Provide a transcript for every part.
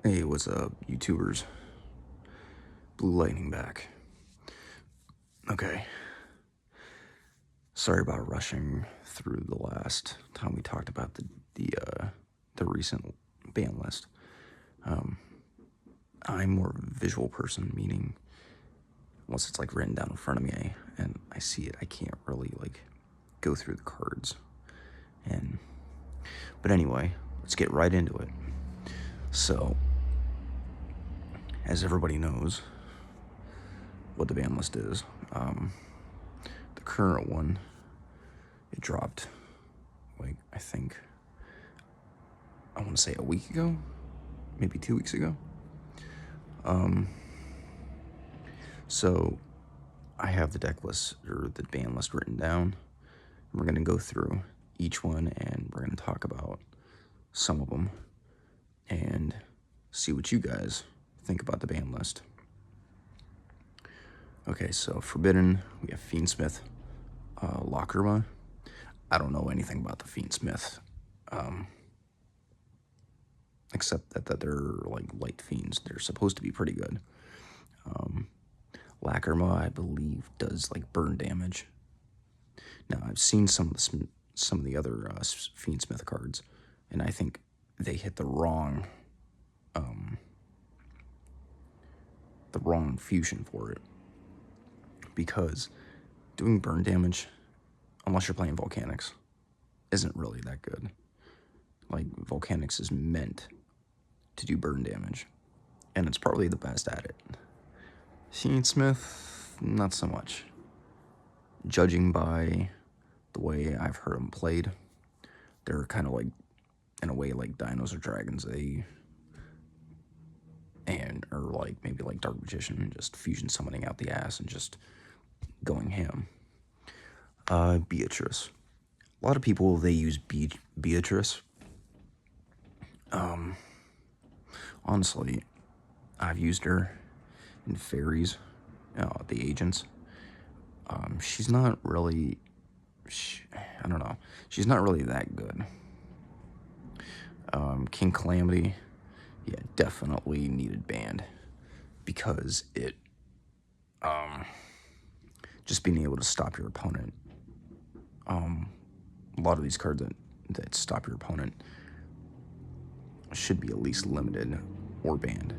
Hey, what's up, YouTubers? Blue Lightning back. Okay. Sorry about rushing through the last time we talked about the recent ban list. I'm more of a visual person, meaning once it's like written down in front of me and I see it, I can't really like go through the cards. But anyway, let's get right into it. So, as everybody knows, what the ban list is. The current one, it dropped, like, I want to say a week ago, maybe 2 weeks ago. So I have the deck list, or the ban list, written down. We're going to go through each one, and we're going to talk about some of them and see what you guys think about the ban list. Okay, so Forbidden, we have Fiendsmith, Lacrima. I don't know anything about the Fiendsmith, except that they're like light fiends. They're supposed to be pretty good. Lacrima, I believe, does like burn damage. Now, I've seen some of the other Fiendsmith cards, and I think they hit the wrong fusion for it, because doing burn damage, unless you're playing Volcanics, isn't really that good. Like, Volcanics is meant to do burn damage, and it's probably the best at it. Fiendsmith, not so much. Judging by the way I've heard them played, they're kind of like, in a way, like Dinos or Dragons. Or like maybe like Dark Magician, just fusion summoning out the ass and just going ham. Beatrice. A lot of people, they use Beatrice. Honestly, I've used her in Fairies, the Agents. She's not really, I don't know, she's not really that good. King Calamity, yeah, definitely needed banned, because it, just being able to stop your opponent. A lot of these cards that stop your opponent should be at least limited or banned.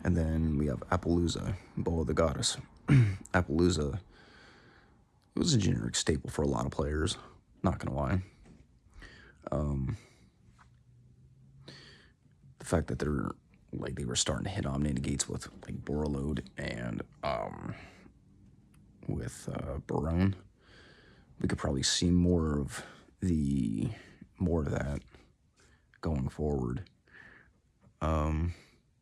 And then we have Appaloosa, Bow of the Goddess. Appaloosa, it was a generic staple for a lot of players, not gonna lie. The fact that they were starting to hit Omni Negates with like Borreload and with Barone, we could probably see more of that going forward.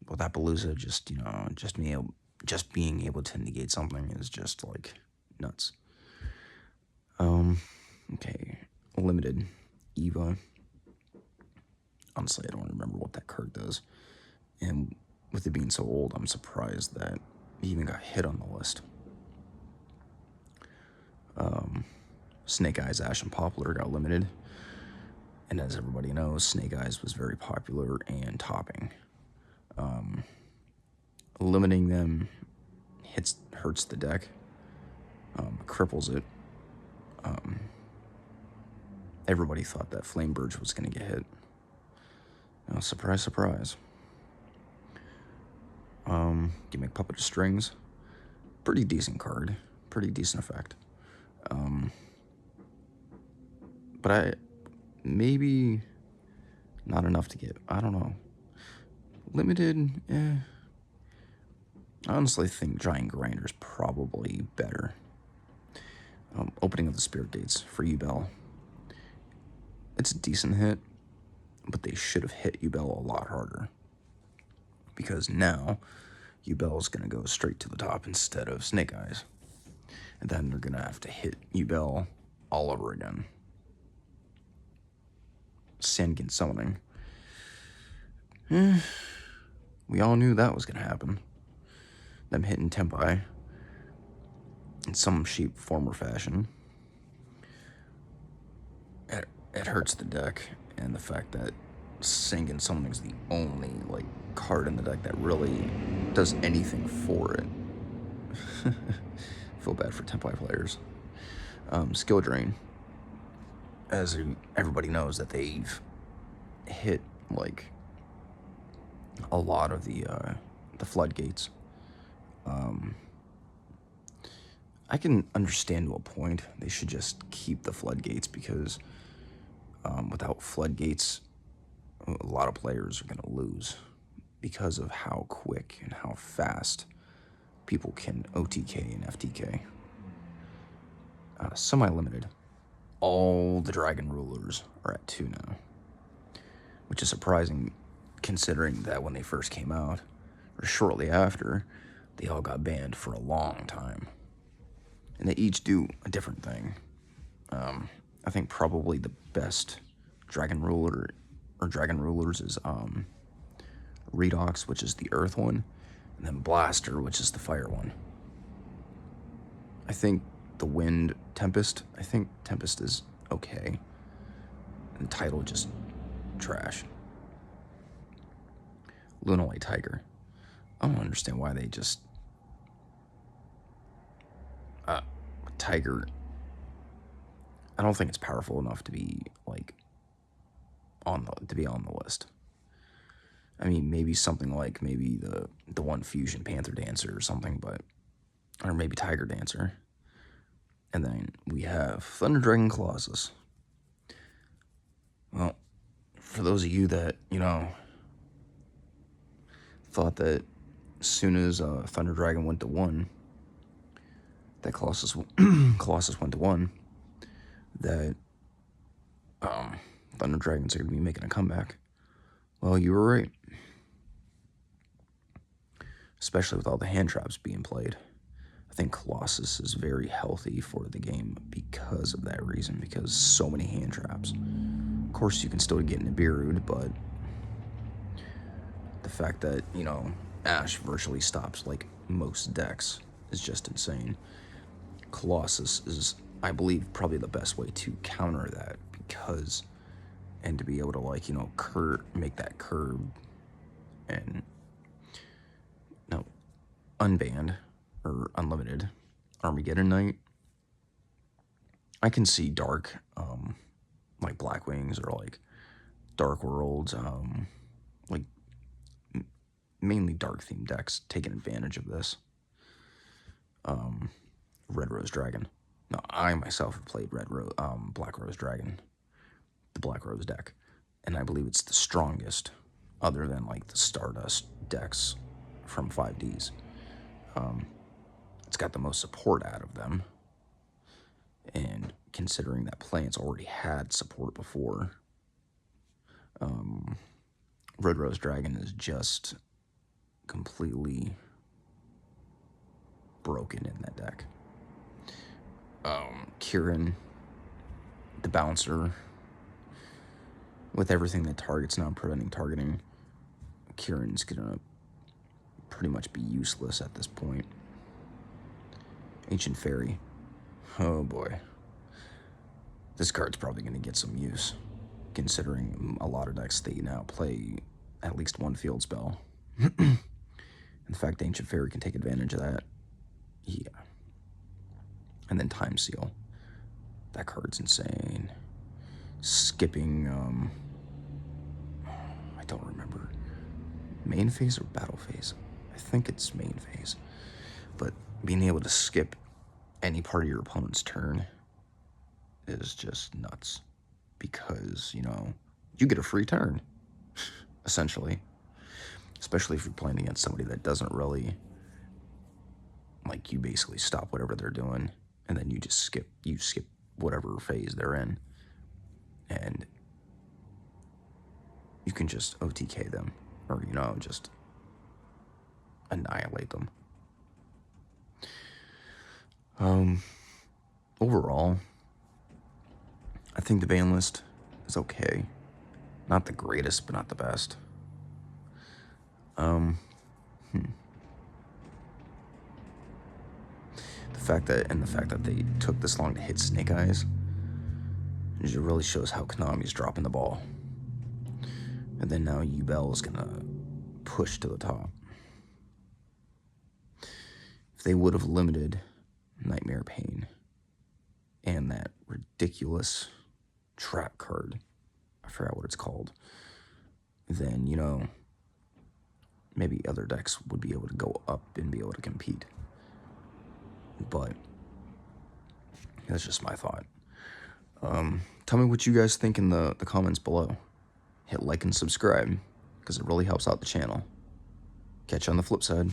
With Appaloosa, just being able to negate something is just like nuts. Okay, limited Eva. Honestly, I don't remember what that card does, and with it being so old, I'm surprised that it even got hit on the list. Snake Eyes, Ash, and Poplar got limited, and as everybody knows, Snake Eyes was very popular and topping. Limiting them hurts the deck, cripples it. Everybody thought that Flamebird was going to get hit. Surprise, surprise. Gimmick Puppet of Strings, pretty decent card, pretty decent effect. But maybe not enough to get, I don't know. Limited, I honestly think Giant Grinder's probably better. Opening of the Spirit Gates for Ubel. It's a decent hit, but they should have hit Ubel a lot harder, because now Ubel is going to go straight to the top instead of Snake Eyes, and then they're going to have to hit Ubel all over again. Sandkin Summoning. We all knew that was going to happen. Them hitting Tempai in some shape, form, or fashion. it hurts the deck, and the fact that Sink and Summoning is the only like card in the deck that really does anything for it. Feel bad for Tempai players. Skill Drain, as everybody knows that they've hit like a lot of the floodgates. I can understand to a point they should just keep the floodgates, because without floodgates, a lot of players are going to lose because of how quick and how fast people can OTK and FTK. Semi-limited. All the Dragon Rulers are at 2 now, which is surprising considering that when they first came out, or shortly after, they all got banned for a long time. And they each do a different thing. I think probably the best Dragon Ruler or Dragon Rulers is Redox, which is the Earth one, and then Blaster, which is the Fire one. I think the Wind Tempest, I think Tempest is okay. And Tidal just trash. Lunalight Tiger. I don't understand why they just Tiger. I don't think it's powerful enough to be like on the list. I mean, maybe something like the one Fusion Panther Dancer or something, or maybe Tiger Dancer. And then we have Thunder Dragon Colossus. Well, for those of you that, thought that as soon as Thunder Dragon went to 1, that Colossus went to 1, that Thunder Dragons are going to be making a comeback. Well, you were right. Especially with all the hand traps being played. I think Colossus is very healthy for the game because of that reason, because so many hand traps. Of course, you can still get Nibiru'd, but the fact that, Ash virtually stops like most decks is just insane. Colossus is, I believe, probably the best way to counter that, because, and to be able to make that curb and unbanned or unlimited Armageddon Knight. I can see dark, like Black Wings or like Dark Worlds, like mainly dark themed decks taking advantage of this. Red Rose Dragon. Now, I myself have played Black Rose Dragon, the Black Rose deck, and I believe it's the strongest, other than like the Stardust decks from 5Ds. It's got the most support out of them, and considering that Plants already had support before, Red Rose Dragon is just completely broken in that deck. Kieran, the bouncer, with everything that targets now preventing targeting, Kieran's gonna pretty much be useless at this point. Ancient Fairy. Oh boy. This card's probably gonna get some use, considering a lot of decks they now play at least one field spell. In fact, Ancient Fairy can take advantage of that. Yeah. And then Time Seal. That card's insane. Skipping, I don't remember. Main phase or battle phase? I think it's main phase. But being able to skip any part of your opponent's turn is just nuts. Because, you get a free turn, essentially. Especially if you're playing against somebody that doesn't really, like, you basically stop whatever they're doing, and then you just skip whatever phase they're in. And you can just OTK them, or, just annihilate them. Overall, I think the ban list is okay. Not the greatest, but not the best. The fact that they took this long to hit Snake Eyes, It really shows how Konami's dropping the ball. And then now Yubel is going to push to the top. If they would have limited Nightmare Pain and that ridiculous trap card, I forgot what it's called, then, you know, maybe other decks would be able to go up and be able to compete. But that's just my thought. Tell me what you guys think in the comments below. Hit like and subscribe, because it really helps out the channel. Catch you on the flip side.